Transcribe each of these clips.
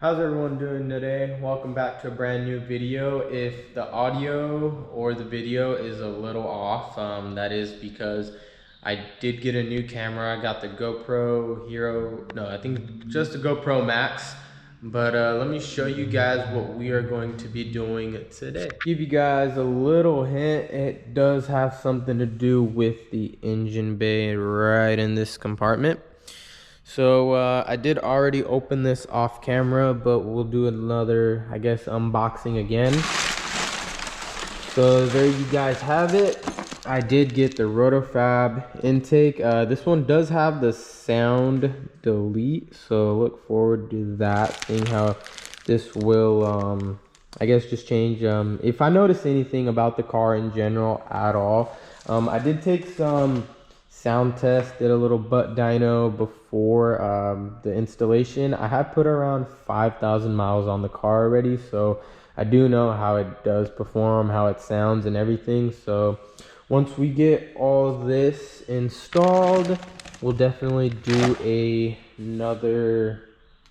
How's everyone doing today? Welcome back to a brand new video. If the audio or the video is a little off, that is because I did get a new camera. I got the GoPro Hero, no, I think just the GoPro Max. But let me show you guys what we are going to be doing today. Give you guys a little hint, it does have something to do with the engine bay right in this compartment. So I did already open this off camera, but we'll do another, I guess, unboxing again. So there you guys have it. I did get the Roto-Fab intake. This one does have the sound delete, so look forward to that, seeing how this will, I guess, just change. If I notice anything about the car in general at all, I did take some sound test, did a little butt dyno before the installation. I have put around 5,000 miles on the car already, so I do know how it does perform, how it sounds and everything. So once we get all this installed, we'll definitely do another,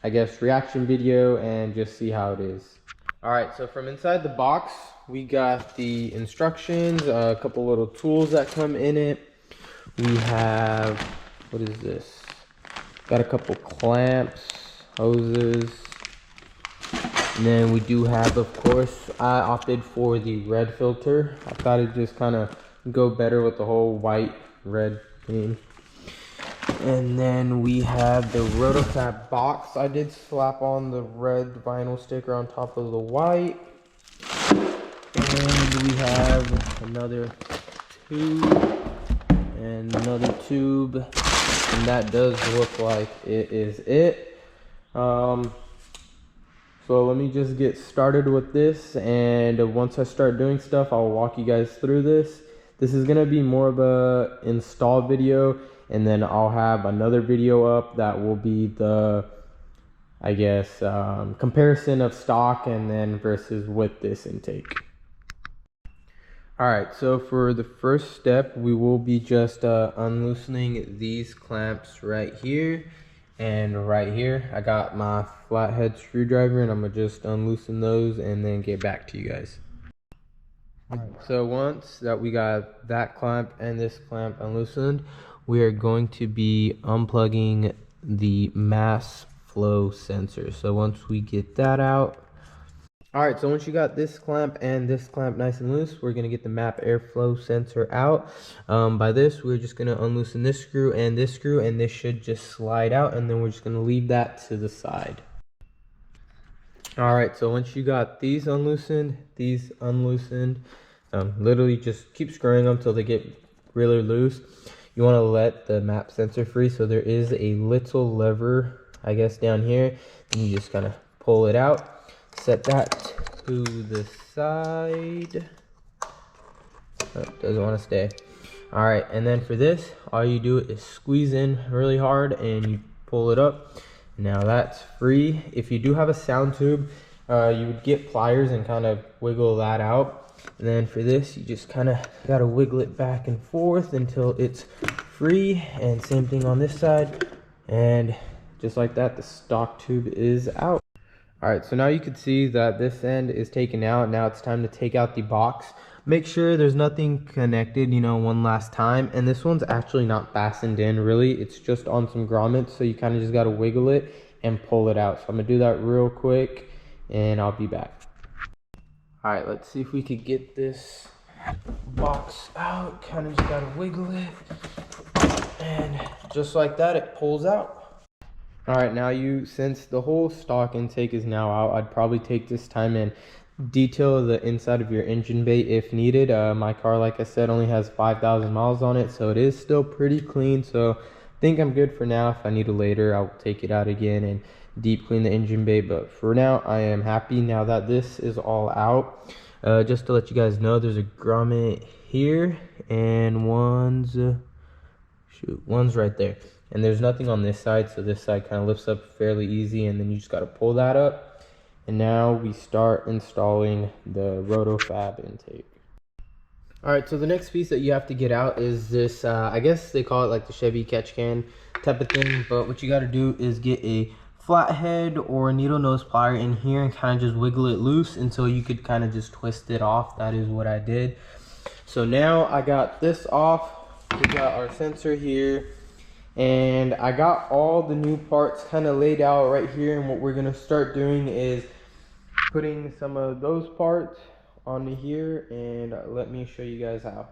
I guess, reaction video and just see how it is. All right, so from inside the box, we got the instructions, a couple little tools that come in it. We have, what is this? Got a couple clamps, hoses. And then we do have, of course, I opted for the red filter. I thought it'd just kind of go better with the whole white red theme. And then we have the Roto-Fab box. I did slap on the red vinyl sticker on top of the white. And we have another tube. And another tube, and that does look like it is it. So let me just get started with this, and once I start doing stuff, I'll walk you guys through this. This is gonna be more of a install video, and then I'll have another video up that will be the, I guess, comparison of stock and then versus with this intake. Alright, so for the first step, we will be just unloosening these clamps right here and right here. I got my flathead screwdriver and I'm going to just unloosen those and then get back to you guys. Alright, so once that we got that clamp and this clamp unloosened, we are going to be unplugging the mass flow sensor. So once we get that out, alright, so once you got this clamp and this clamp nice and loose, we're going to get the map airflow sensor out. By this, we're just going to unloosen this screw, and this should just slide out, and then we're just going to leave that to the side. Alright, so once you got these unloosened, literally just keep screwing them until they get really loose. You want to let the map sensor free, so there is a little lever, I guess, down here, and you just kind of pull it out. Set that to the side. Oh, doesn't want to stay. All right, and then for this, all you do is squeeze in really hard and you pull it up. Now that's free. If you do have a sound tube, you would get pliers and kind of wiggle that out. And then for this, you just kind of got to wiggle it back and forth until it's free. And same thing on this side. And just like that, the stock tube is out. Alright, so now you can see that this end is taken out. Now it's time to take out the box. Make sure there's nothing connected, you know, one last time. And this one's actually not fastened in, really. It's just on some grommets, so you kind of just got to wiggle it and pull it out. So I'm going to do that real quick, and I'll be back. Alright, let's see if we could get this box out. Kind of just got to wiggle it. And just like that, it pulls out. Alright, now since the whole stock intake is now out, I'd probably take this time and detail the inside of your engine bay if needed. My car, like I said, only has 5,000 miles on it, so it is still pretty clean. So I think I'm good for now. If I need it later, I'll take it out again and deep clean the engine bay. But for now, I am happy now that this is all out. Just to let you guys know, there's a grommet here and one's right there. And there's nothing on this side, so this side kind of lifts up fairly easy, and then you just got to pull that up. And now we start installing the Roto-Fab intake. Alright, so the next piece that you have to get out is this, I guess they call it like the Chevy catch can type of thing, but what you got to do is get a flathead or a needle nose plier in here and kind of just wiggle it loose until you could kind of just twist it off. That is what I did. So now I got this off. We got our sensor here, and I got all the new parts kind of laid out right here. And what we're gonna start doing is putting some of those parts onto here, and let me show you guys how.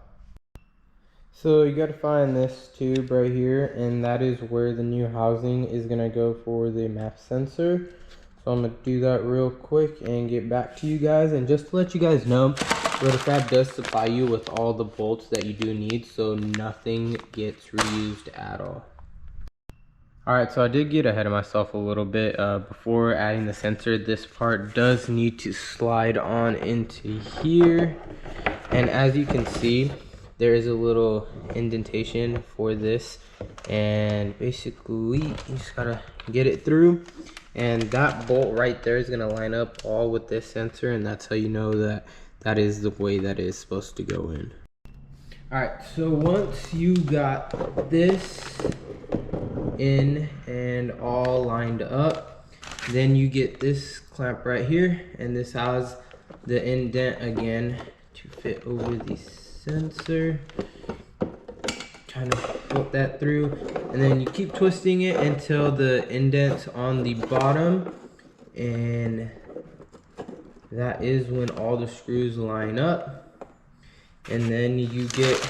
So you got to find this tube right here, and that is where the new housing is going to go for the map sensor. So I'm going to do that real quick and get back to you guys. And just to let you guys know, Roto-Fab does supply you with all the bolts that you do need, so nothing gets reused at all. Alright, so I did get ahead of myself a little bit. Before adding the sensor, this part does need to slide on into here. And as you can see, there is a little indentation for this, and basically you just gotta get it through, and that bolt right there is gonna line up all with this sensor, and that's how you know that that is the way that it is supposed to go in. Alright, so once you got this in and all lined up, then you get this clamp right here, and this has the indent again to fit over the sensor. Trying to put that through, and then you keep twisting it until the indent's on the bottom, and that is when all the screws line up. And then you get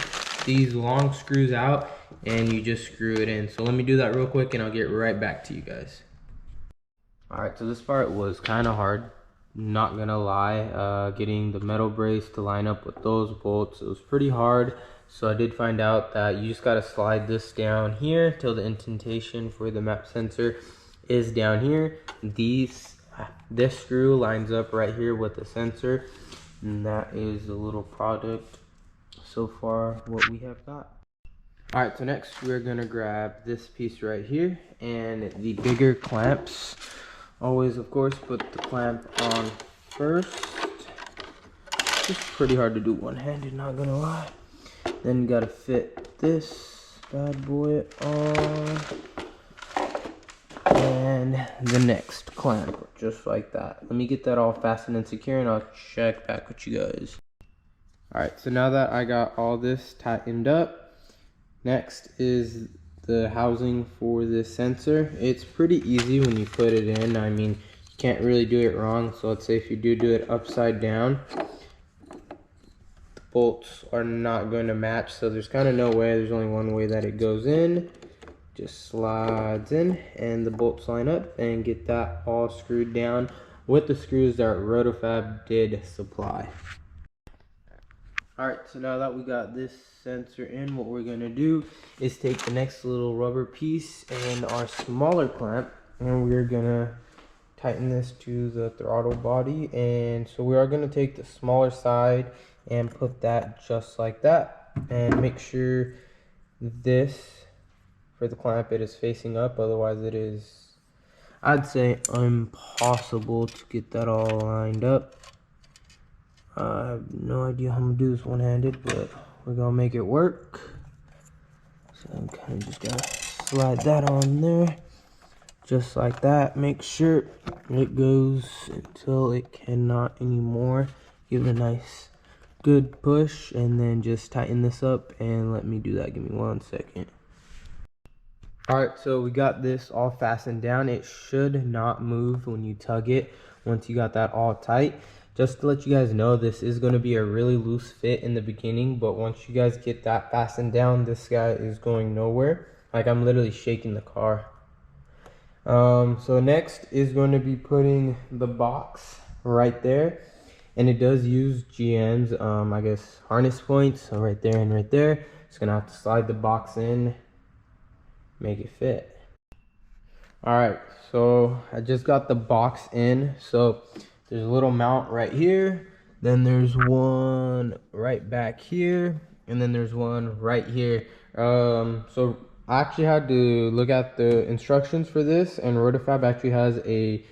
these long screws out and you just screw it in. So let me do that real quick and I'll get right back to you guys. Alright, so this part was kind of hard, not gonna lie. Getting the metal brace to line up with those bolts, it was pretty hard. So I did find out that you just gotta slide this down here till the indentation for the map sensor is down here. This screw lines up right here with the sensor, and that is the little product so far what we have got. Alright, so next we're gonna grab this piece right here and the bigger clamps. Always, of course, put the clamp on first. It's pretty hard to do one-handed, not gonna lie. Then you gotta fit this bad boy on, and the next clamp, just like that. Let me get that all fastened and secure, and I'll check back with you guys. Alright, so now that I got all this tightened up, next is the housing for this sensor. It's pretty easy when you put it in. I mean, you can't really do it wrong. So let's say if you do it upside down, the bolts are not going to match. So there's kind of no way. There's only one way that it goes in. Just slides in and the bolts line up, and get that all screwed down with the screws that Roto-Fab did supply. Alright, so now that we got this sensor in, what we're going to do is take the next little rubber piece and our smaller clamp, and we're going to tighten this to the throttle body. And so we are going to take the smaller side and put that just like that, and make sure this, for the clamp, it is facing up. Otherwise it is, I'd say, impossible to get that all lined up. I have no idea how I'm gonna do this one-handed, but we're gonna make it work. So I'm kind of just gonna slide that on there, just like that. Make sure it goes until it cannot anymore. Give it a nice, good push, and then just tighten this up. And let me do that. Give me 1 second. Alright, so we got this all fastened down. It should not move when you tug it once you got that all tight. Just to let you guys know, this is going to be a really loose fit in the beginning, but once you guys get that fastened down, this guy is going nowhere. Like, I'm literally shaking the car. So next is going to be putting the box right there, and it does use GM's, I guess, harness points. So right there and right there, just gonna have to slide the box in, make it fit. Alright, so I just got the box in. So there's a little mount right here, then there's one right back here, and then there's one right here. So I actually had to look at the instructions for this, and Roto-Fab actually has a,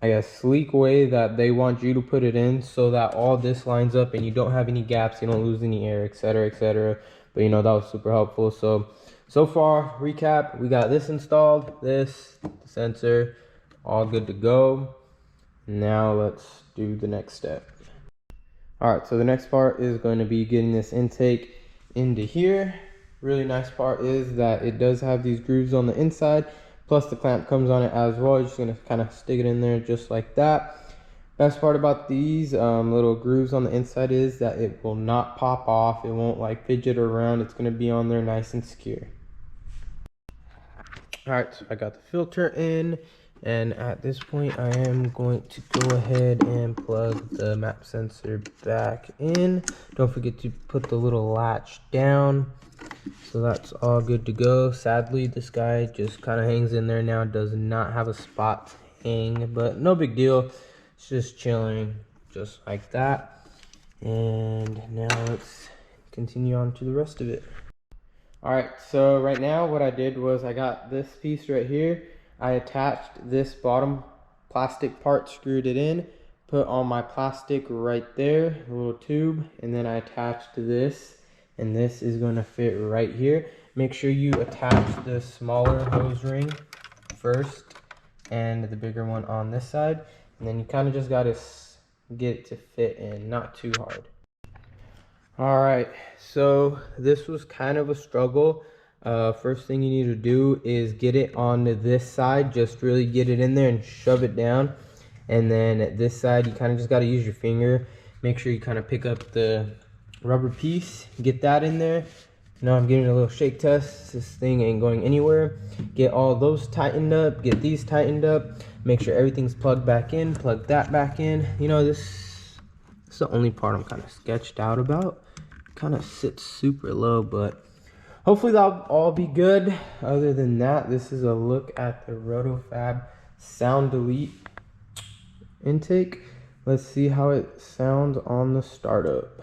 I guess, sleek way that they want you to put it in so that all this lines up and you don't have any gaps, you don't lose any air, etc., etc. But you know, that was super helpful. So so far, recap, we got this installed, this, the sensor, all good to go. Now let's do the next step. All right, so the next part is going to be getting this intake into here. Really nice part is that it does have these grooves on the inside, plus the clamp comes on it as well. You're just gonna kind of stick it in there just like that. Best part about these little grooves on the inside is that it will not pop off. It won't like fidget around. It's gonna be on there nice and secure. All right, so I got the filter in, and at this point I am going to go ahead and plug the map sensor back in. Don't forget to put the little latch down. So that's all good to go. Sadly, this guy just kind of hangs in there now, does not have a spot to hang, but no big deal. It's just chilling just like that. And now let's continue on to the rest of it. All right, so right now what I did was I got this piece right here. I attached this bottom plastic part, screwed it in, put on my plastic right there, a little tube, and then I attached this, and this is going to fit right here. Make sure you attach the smaller hose ring first and the bigger one on this side, and then you kind of just got to get it to fit in, not too hard. All right, so this was kind of a struggle. First thing you need to do is get it on this side, just really get it in there and shove it down. And then at this side, you kind of just got to use your finger. Make sure you kind of pick up the rubber piece, get that in there. Now I'm getting a little shake test. This thing ain't going anywhere. Get all those tightened up, get these tightened up. Make sure everything's plugged back in, plug that back in. You know, this is the only part I'm kind of sketched out about. Kind of sits super low, but hopefully that'll all be good. Other than that, this is a look at the Roto-Fab sound delete intake. Let's see how it sounds on the startup.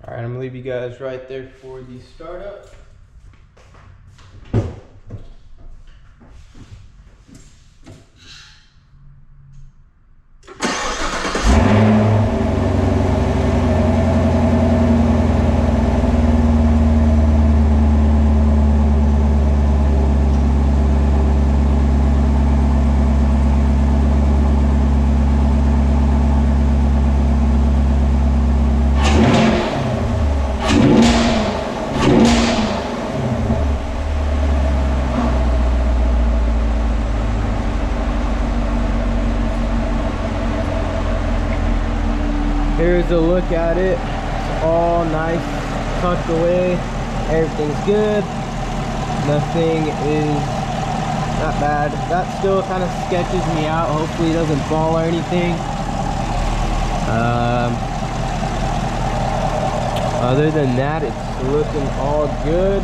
All right, I'm gonna leave you guys right there for the startup. Here's a look at it. It's all nice, tucked away. Everything's good. Nothing is not bad. That still kind of sketches me out. Hopefully it doesn't fall or anything. Other than that, it's looking all good.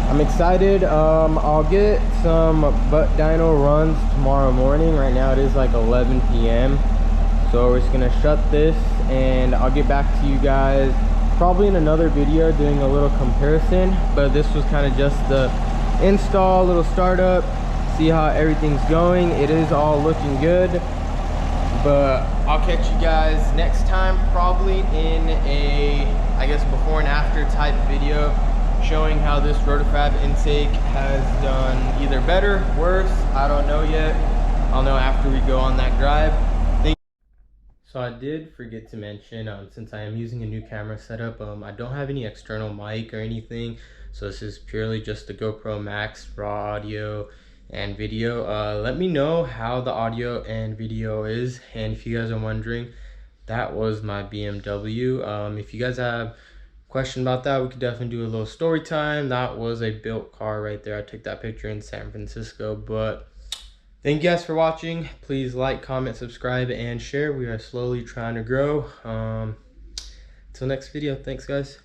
I'm excited. I'll get some butt dyno runs tomorrow morning. Right now it is like 11 p.m. So we're just gonna shut this and I'll get back to you guys probably in another video doing a little comparison, but this was kind of just the install, little startup, see how everything's going. It is all looking good, but I'll catch you guys next time, probably in a, I guess, before and after type video showing how this Roto-Fab intake has done either better, worse, I don't know yet. I'll know after we go on that drive. So I did forget to mention, since I am using a new camera setup, I don't have any external mic or anything. So this is purely just the GoPro Max, raw audio and video. Let me know how the audio and video is. And if you guys are wondering, that was my BMW. If you guys have a question about that, we could definitely do a little story time. That was a built car right there. I took that picture in San Francisco, but thank you guys for watching. Please like, comment, subscribe, and share. We are slowly trying to grow. Till next video. Thanks, guys.